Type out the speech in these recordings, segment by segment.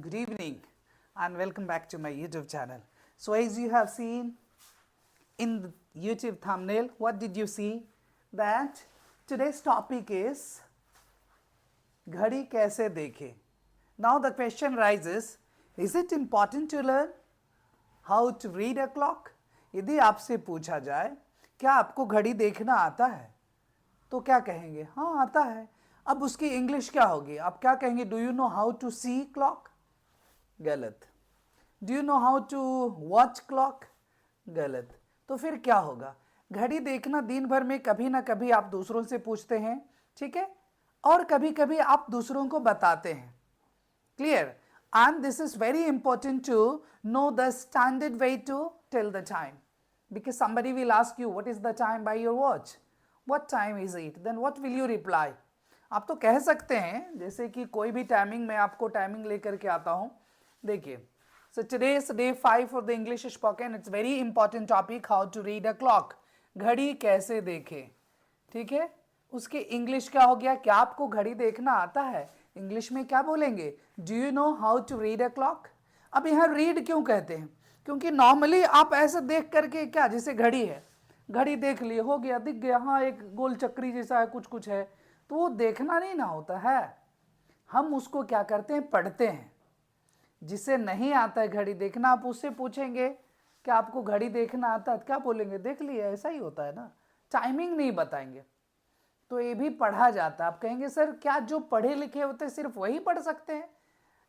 Good evening and welcome back to my YouTube channel. So as you have seen in the YouTube thumbnail, what did you see? That today's topic is घड़ी कैसे देखें. Now the question rises, is it important to learn how to read a clock? यदि आपसे पूछा जाए क्या आपको घड़ी देखना आता है तो क्या कहेंगे? हाँ आता है. अब उसकी इंग्लिश क्या होगी? आप क्या कहेंगे? Do you know how to see clock? गलत. Do you know how to watch clock? गलत. तो फिर क्या होगा? घड़ी देखना दिन भर में कभी ना कभी आप दूसरों से पूछते हैं, ठीक है, और कभी कभी आप दूसरों को बताते हैं. Clear? And this is very important to know the standard way to tell the time, because somebody will ask you what is the time by your watch, what time is it, then what will you reply? आप तो कह सकते हैं, जैसे कि कोई भी timing, मैं आपको टाइमिंग लेकर के आता हूं. देखिए, so today is day 5 for the English spoken. It's very important topic, how to read a clock. घड़ी कैसे देखें, ठीक है. उसके इंग्लिश क्या हो गया? क्या आपको घड़ी देखना आता है? इंग्लिश में क्या बोलेंगे? Do you know how to read a clock? अब यहाँ रीड क्यों कहते हैं? क्योंकि नॉर्मली आप ऐसे देख करके, क्या जैसे घड़ी है, घड़ी देख लिए, हो गया, दिख गया, हाँ एक गोल चक्री जैसा है, कुछ कुछ है, तो वो देखना नहीं ना होता है. हम उसको क्या करते हैं? पढ़ते हैं. जिसे नहीं आता है घड़ी देखना, आप उससे पूछेंगे कि आपको घड़ी देखना आता है, क्या बोलेंगे? देख लिया. ऐसा ही होता है ना, टाइमिंग नहीं बताएंगे. तो ये भी पढ़ा जाता है. आप कहेंगे सर क्या जो पढ़े लिखे होते सिर्फ वही पढ़ सकते हैं?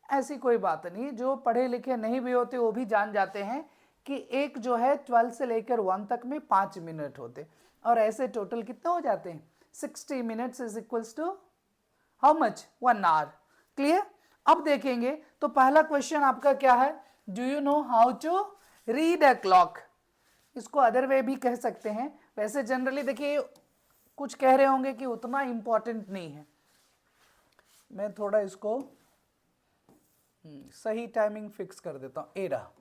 ऐसी कोई बात नहीं. जो पढ़े लिखे नहीं भी होते वो भी जान जाते हैं कि एक जो है 12 से लेकर 1 तक में 5 मिनट होते, और ऐसे टोटल कितने हो जाते हैं? 60 minutes is equals to how much? 1 hour. Clear? अब देखेंगे तो पहला क्वेश्चन आपका क्या है? Do you know how to read a clock? इसको अदर वे भी कह सकते हैं. वैसे जनरली देखिए, कुछ कह रहे होंगे कि उतना इंपॉर्टेंट नहीं है. मैं थोड़ा इसको सही टाइमिंग फिक्स कर देता हूँ, ए रहा,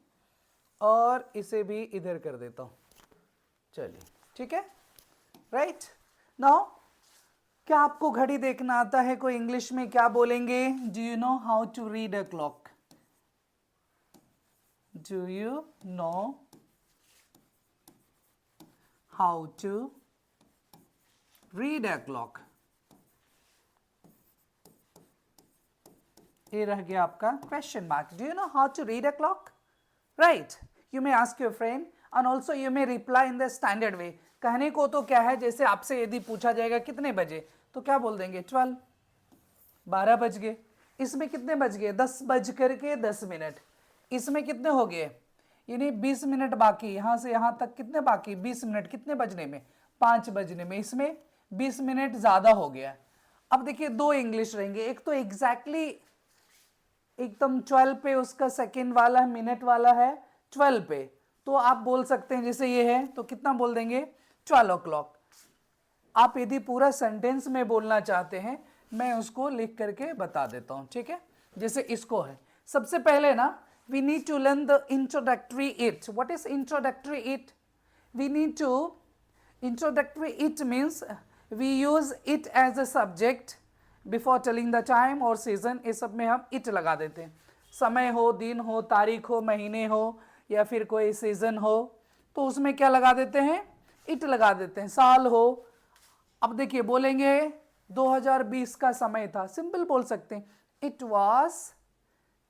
और इसे भी इधर कर देता हूँ. चलिए, ठीक है, राइट. नाउ क्या आपको घड़ी देखना आता है? कोई इंग्लिश में क्या बोलेंगे? Do you know how to read a clock? Do you know how to read a clock? ये रह गया आपका question mark. Do you know how to read a clock? Right. You may ask your friend and also you may reply in the standard way. कहने को तो क्या है, जैसे आपसे यदि पूछा जाएगा कितने बजे, तो क्या बोल देंगे? 12. 12 बज गए. इसमें कितने बज गए? 10 बज करके 10 मिनट. इसमें कितने हो गए? यानी 20 मिनट बाकी. यहां से यहां तक कितने बाकी? 20 मिनट. कितने बजने में? 5 बजने में. इसमें 20 मिनट ज्यादा हो गया. अब देखिए, दो इंग्लिश रहेंगे. एक तो एग्जैक्टली एकदम 12 पे उसका सेकेंड वाला मिनट वाला है 12 पे, तो आप बोल सकते हैं जैसे ये है, तो कितना बोल देंगे? 12 o'clock. आप यदि पूरा सेंटेंस में बोलना चाहते हैं, मैं उसको लिख करके बता देता हूं, ठीक है. जैसे इसको है, सबसे पहले ना, we need to learn the introductory it. What is introductory it? We need to, introductory it means we use it as a subject before telling the time और सीजन. ये सब में हम इट लगा देते हैं. समय हो, दिन हो, तारीख हो, महीने हो, या फिर कोई सीजन हो, तो उसमें क्या लगा देते हैं? इट लगा देते हैं. साल हो, अब देखिए बोलेंगे 2020 का समय था, सिंपल बोल सकते हैं इट वॉज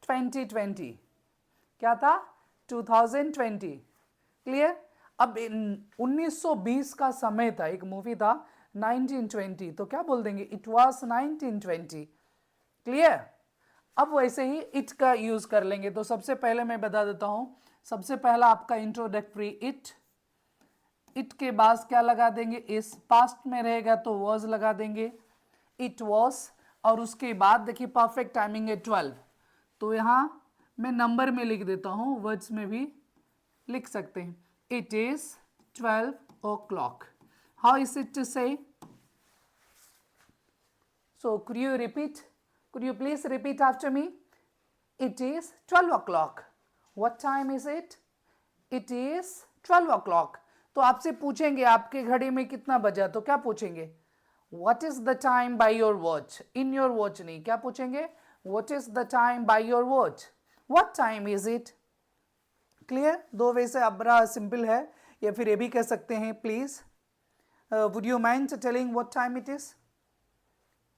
2020. क्या था? 2020. क्लियर? अब 1920 का समय था, एक मूवी था 1920, तो क्या बोल देंगे? It was 1920. क्लियर? अब वैसे ही इट का यूज कर लेंगे. तो सबसे पहले मैं बता देता हूं, सबसे पहला आपका इंट्रोडक्टरी इट. इट के बाद क्या लगा देंगे? इस. पास्ट में रहेगा तो वॉज लगा देंगे, इट वॉज. और उसके बाद देखिए परफेक्ट टाइमिंग है 12, तो यहां मैं नंबर में लिख देता हूं, वर्ड्स में भी लिख सकते हैं. It is 12 o'clock. How is it to say? So could you repeat? Could you please repeat after me? It is 12 o'clock. What time is it? It is 12 o'clock. तो आपसे पूछेंगे आपके घड़ी में कितना बजा, तो क्या पूछेंगे? What is the time by your watch? In your watch नहीं, क्या पूछेंगे? What is the time by your watch? What time is it? Clear? दो वे से अब बड़ा सिंपल है, या फिर ये भी कह सकते हैं please would you mind telling what time it is?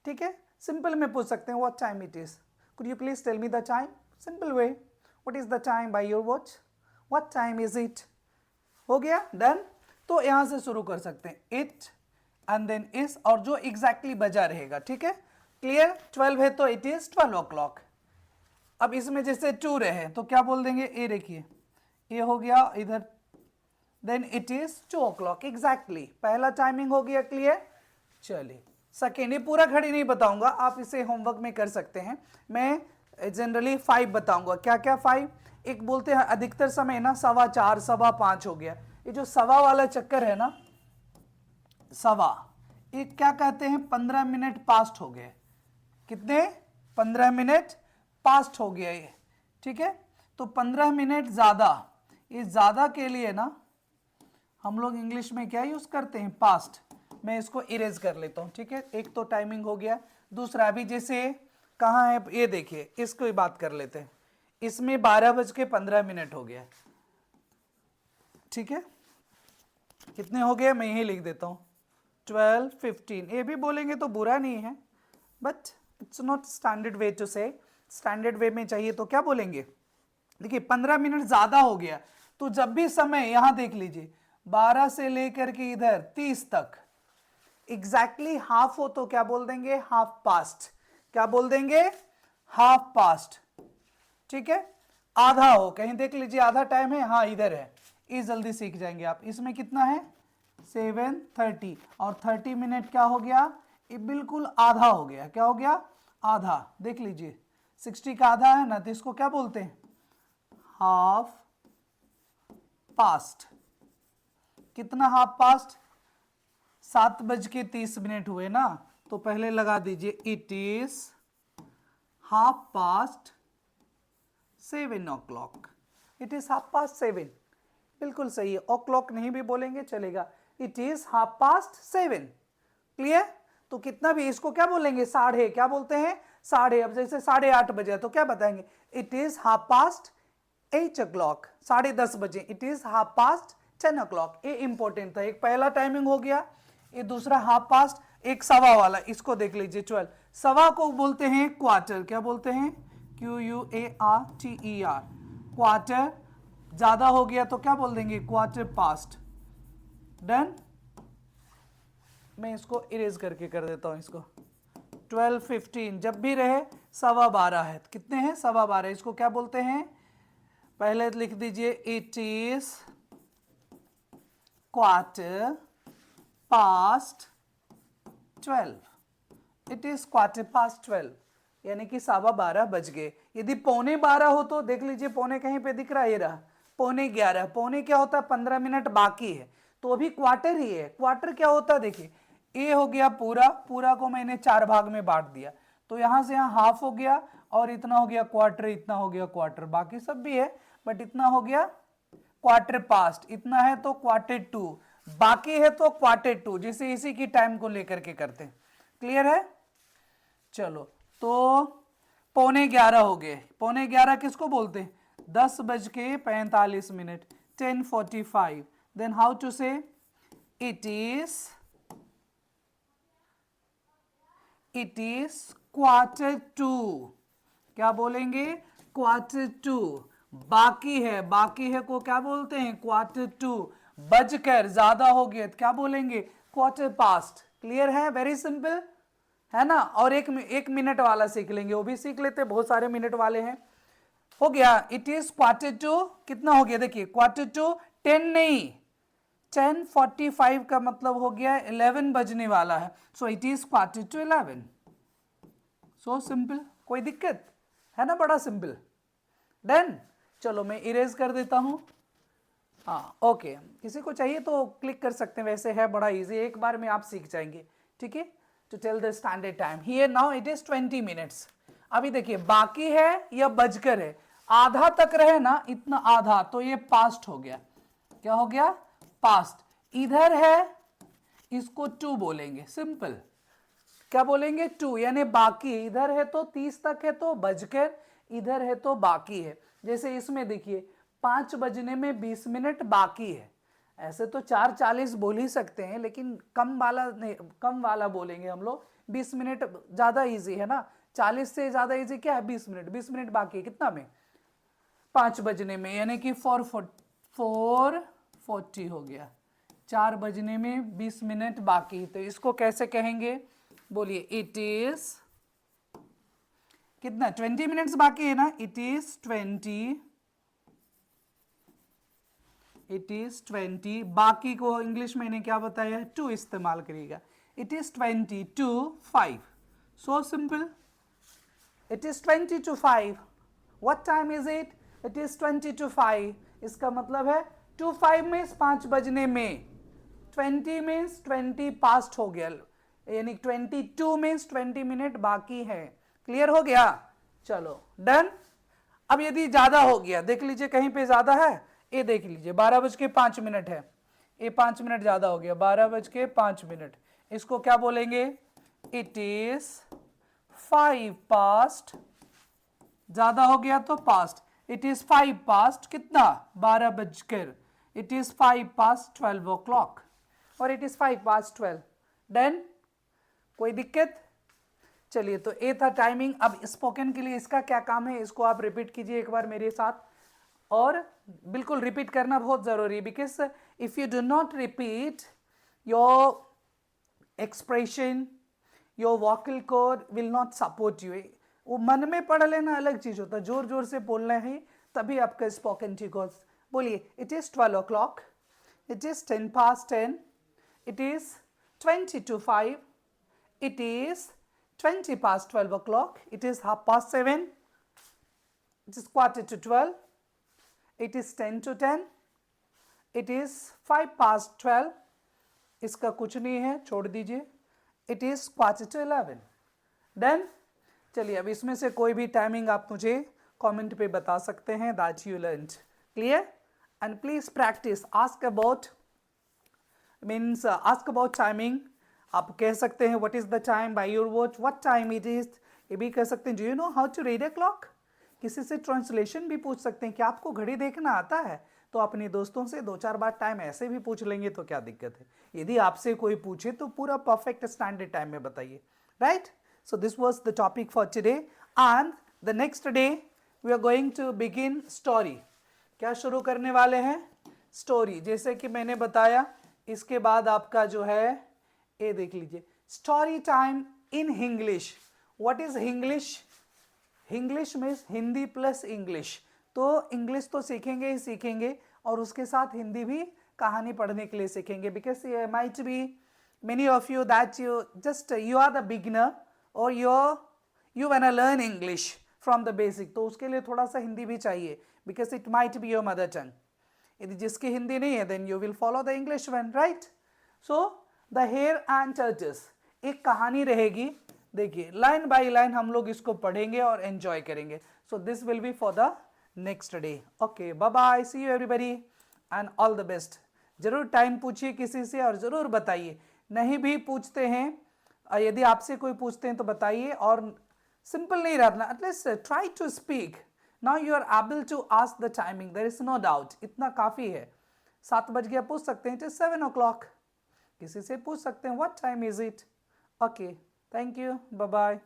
ठीक है, सिंपल में पूछ सकते हैं what time it is, could you please tell me the time? Simple way, what is the time by your watch? What time is it? हो गया, done. तो यहां से शुरू कर सकते हैं, इट एंड देन इज, और जो एग्जैक्टली बजा रहेगा, ठीक है, क्लियर? 12 है तो इट इज 12 o'clock। अब इसमें जैसे 2 रहे तो क्या बोल देंगे, ये देखिए ये हो गया इधर, then it is 2 o'clock exactly, पहला टाइमिंग हो गया, क्लियर? चलिए सेकेंड, ये पूरा घड़ी नहीं बताऊंगा, आप इसे होमवर्क में कर सकते हैं, मैं जनरली 5 बताऊंगा। क्या क्या 5? एक बोलते हैं अधिकतर समय ना 4:15 5:15 हो गया, ये जो सवा वाला चक्कर है ना, सवा, ये क्या कहते हैं, 15 मिनट पास्ट हो गए। कितने? 15 मिनट पास्ट हो गया ये, ठीक है। तो 15 मिनट ज्यादा, ये ज्यादा के लिए ना हम लोग इंग्लिश में क्या यूज करते हैं, पास्ट। मैं इसको इरेज कर लेता हूं, ठीक है। एक तो टाइमिंग हो गया, दूसरा अभी जैसे कहाँ है ये देखिए, इसको ही बात कर लेते हैं, इसमें 12:15 हो गया, ठीक है। कितने हो गए, मैं यही लिख देता हूं 12:15, ये भी बोलेंगे तो बुरा नहीं है, but it's not standard way to say. Standard way में चाहिए तो क्या बोलेंगे, देखिए 15 मिनट ज्यादा हो गया, तो जब भी समय यहां देख लीजिए 12 से लेकर के इधर 30 तक एग्जैक्टली हाफ हो तो क्या बोल देंगे, हाफ पास्ट। क्या बोल देंगे, हाफ पास्ट, ठीक है। आधा हो, कहीं देख लीजिए आधा टाइम है, हाँ इधर है, ये जल्दी सीख जाएंगे आप। इसमें कितना है 7:30, और 30 मिनट क्या हो गया, ये बिल्कुल आधा हो गया। क्या हो गया, आधा। देख लीजिए 60 का आधा है ना, तो इसको क्या बोलते हैं, हाफ पास्ट। कितना हाफ पास्ट, 7:30 हुए ना, तो पहले लगा दीजिए it is half past 7 o'clock। It is half past 7, बिल्कुल सही है, ओ क्लॉक नहीं भी बोलेंगे चलेगा, it is half past 7, clear. तो कितना भी, इसको क्या बोलेंगे, साढ़े, क्या बोलते हैं, साढ़े। अब जैसे 8:30 बजे तो क्या बताएंगे, it is half past 8 o'clock, 10:30 बजे, it is half past 10 o'clock। ये इंपॉर्टेंट था, एक पहला टाइमिंग हो गया, ये दूसरा हाफ पास्ट, एक सवा वाला, इसको देख लीजिए 12। सवा को बोलते हैं क्वार्टर, क्या बोलते हैं, QUARTER, क्वार्टर। ज्यादा हो गया तो क्या बोल देंगे, क्वार्टर पास्ट। डन। मैं इसको इरेज करके कर देता हूं इसको, 12:15 जब भी रहे 12:15 है, कितने हैं 12:15, इसको क्या बोलते हैं, पहले लिख दीजिए it is quarter past 12, it is quarter past 12, यानी कि 12:15 बज गए। यदि 11:45 हो तो देख लीजिए, पौने कहीं पे दिख रहा है, ये रहा 11:45। पौने क्या होता है, 15 मिनट बाकी है, तो अभी क्वार्टर ही है। क्वार्टर क्या होता है, देखिए ये हो गया पूरा, पूरा को मैंने 4 भाग में बांट दिया, तो यहां से यहां हाफ हो गया, और इतना हो गया क्वार्टर, इतना हो गया क्वार्टर, बाकी सब भी है बट इतना हो गया क्वार्टर पास्ट, इतना है तो क्वार्टर 2, बाकी है तो क्वार्टर 2, जिसे इसी की टाइम को लेकर के करते हैं। क्लियर है, चलो। तो 11:15 हो गए, 11:15 किसको बोलते हैं, 10:45, 10:45। देन हाउ टू से, इट इज क्वार्टर 2, क्या बोलेंगे, क्वार्टर 2। बाकी है को क्या बोलते हैं, क्वार्टर 2। बजकर ज्यादा हो गया क्या बोलेंगे, क्वार्टर पास्ट। क्लियर है, वेरी सिंपल है ना। और एक मिनट वाला सीख लेंगे, वो भी सीख लेते, बहुत सारे मिनट वाले हैं। हो गया, इट इज क्वार्टर 2, कितना हो गया देखिए, क्वार्टर 2 10 नहीं, 10:45 का मतलब हो गया 11 बजने वाला है, so it is quarter to 11। So simple, कोई दिक्कत है ना, बड़ा सिंपल। डन। चलो मैं इरेज कर देता हूं, हाँ ओके। किसी को चाहिए तो क्लिक कर सकते हैं, वैसे है बड़ा इजी, एक बार में आप सीख जाएंगे, ठीक है। To tell the standard time here now it is 20 minutes. अभी देखिए बाकी है या बजकर है, आधा तक रहे ना, इतना आधा, तो ये पास्ट हो गया। क्या हो गया, पास्ट। इधर है, इसको 2 बोलेंगे, सिंपल। क्या बोलेंगे 2, यानी बाकी, इधर है तो 30 तक है तो बजकर, इधर है तो बाकी है। जैसे इसमें देखिए 5 बजने में 20 मिनट बाकी है। ऐसे तो 4:40 बोल ही सकते हैं, लेकिन कम वाला नहीं, कम वाला बोलेंगे हम लोग। 20 मिनट ज़्यादा इजी है ना, 40 से ज़्यादा इजी क्या है 20 मिनट। 20 मिनट बाकी है कितना में 5 बजने में, यानी कि 4:40 हो गया। 4 बजने में 20 मिनट बाकी, तो इसको कैसे कहेंगे बोलिए। इट इज कितना 20 मिनट्स बाकी है ना, इट इज 20 बाकी को इंग्लिश में क्या बताया 2 इस्तेमाल करिएगा। It is 20 to 5, so simple. It is 20 to 5। What time is it, it is 20 to 5। इसका मतलब है 2 5 मीन्स 5 बजने में, 20 मीन्स 20 पास्ट हो गया, यानी 22 मीन्स 20 मिनट बाकी है। क्लियर हो गया, चलो डन। अब यदि ज्यादा हो गया, देख लीजिए कहीं पे ज्यादा है, ये देख लीजिए 12:05 है, ये 5 मिनट ज्यादा हो गया, 12:05। इसको क्या बोलेंगे, इट इज 5 पास्ट, ज्यादा हो गया तो पास्ट, इट इज 5 पास्ट कितना 12 बजकर, इट इज 5 पास्ट 12 o'clock, और इट इज 5 पास्ट 12। डन, कोई दिक्कत। चलिए, तो ये था टाइमिंग। अब स्पोकन के लिए इसका क्या काम है, इसको आप रिपीट कीजिए एक बार मेरे साथ, और बिल्कुल रिपीट करना बहुत जरूरी है, because if you do not repeat your expression, your vocal cord will not support you. वो मन में पढ़ लेना अलग चीज होता है, जोर जोर से बोलना है तभी आपका स्पोकन ठीक हो। बोलिए, it is 12 o'clock, it is 10 past 10, it is 20 to 5, it is 20 past 12 o'clock, it is 7:30, it is 11:45, it is 10 to 10, it is 5 past 12, इसका कुछ नहीं है, छोड़ दीजिए, it is 11:45। डन। चलिए, अब इसमें से कोई भी टाइमिंग आप मुझे कमेंट पे बता सकते हैं that you learned. Clear, and please practise, ask about means ask about timing. आप कह सकते हैं what is the time by your watch, what time it is, ये भी कह सकते हैं do you know how to read a clock. किसी से ट्रांसलेशन भी पूछ सकते हैं कि आपको घड़ी देखना आता है, तो अपने दोस्तों से 2-4 बार टाइम ऐसे भी पूछ लेंगे तो क्या दिक्कत है। यदि आपसे कोई पूछे तो पूरा परफेक्ट स्टैंडर्ड टाइम में बताइए, right. So this was the topic for today, and the next day we are going to begin story. क्या शुरू करने वाले हैं, स्टोरी। जैसे कि मैंने बताया, इसके बाद आपका जो है ये देख लीजिए, story time in English. What is English, English means Hindi plus English. तो इंग्लिश तो सीखेंगे ही सीखेंगे, और उसके साथ हिंदी भी कहानी पढ़ने के लिए सीखेंगे, because might be many of you that you are the beginner, और you want to learn English from the basic, तो उसके लिए थोड़ा सा हिंदी भी चाहिए, because it might be your mother tongue. यदि जिसकी हिंदी नहीं है, then you will follow the English one, right. So the hare and turtles, एक कहानी रहेगी, देखिए लाइन बाय लाइन हम लोग इसको पढ़ेंगे और एंजॉय करेंगे। So this will be for the next day. Okay, bye bye, see you everybody and all the best. जरूर टाइम पूछिए किसी से और जरूर बताइए, नहीं भी पूछते हैं, यदि आपसे कोई पूछते हैं तो बताइए, और सिंपल नहीं रहना, at least try to speak. Now you are able to ask the timing, there is no doubt, इतना काफ़ी है। 7 बज गया पूछ सकते हैं, इट इज 7 o'clock। किसी से पूछ सकते हैं what time is it. Okay, thank you, bye bye.